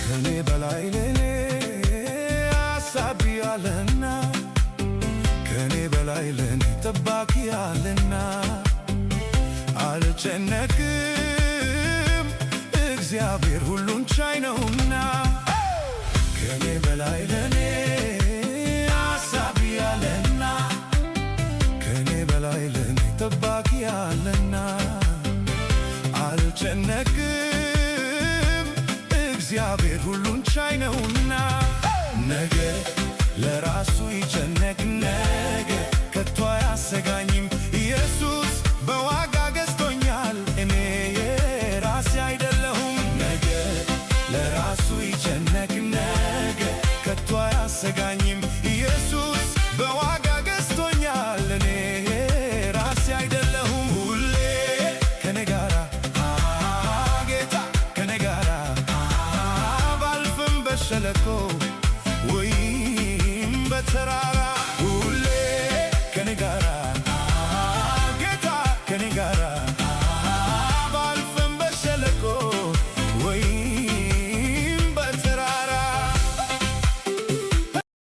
ከኔ በላይ ለኔ አሳቢ አለና ከኔ በላይ ለኔ ጠባቂ አለና አልጨነቅም እግዚአብሔር ሁሉን ቻይ ነውና ከኔ በላይ ለኔ አሳቢ አለና ከኔ በላይ ለኔ ጠባቂ አለና አልጨነቅም እግዚአብሔር ሁሉን ቻይ ነውና ነገ ለራሱ ይጨነቅ ነገ ከቶ አያሰጋኝም ኢየሱስ በዋጋ ገዝቶኛል እኔ የራሴ አይደለሁም ነገ ለራሱ ይጨነቅ ነገ ከቶ አያሰጋኝም ኢየሱስ በዋጋ ገዝቶኛል እኔ የራሴ አይደለሁም ሁሌ ከኔ ጋራ ጌታ ከኔ ጋራ ባልፍም በሸለቆ ወይም በተራራ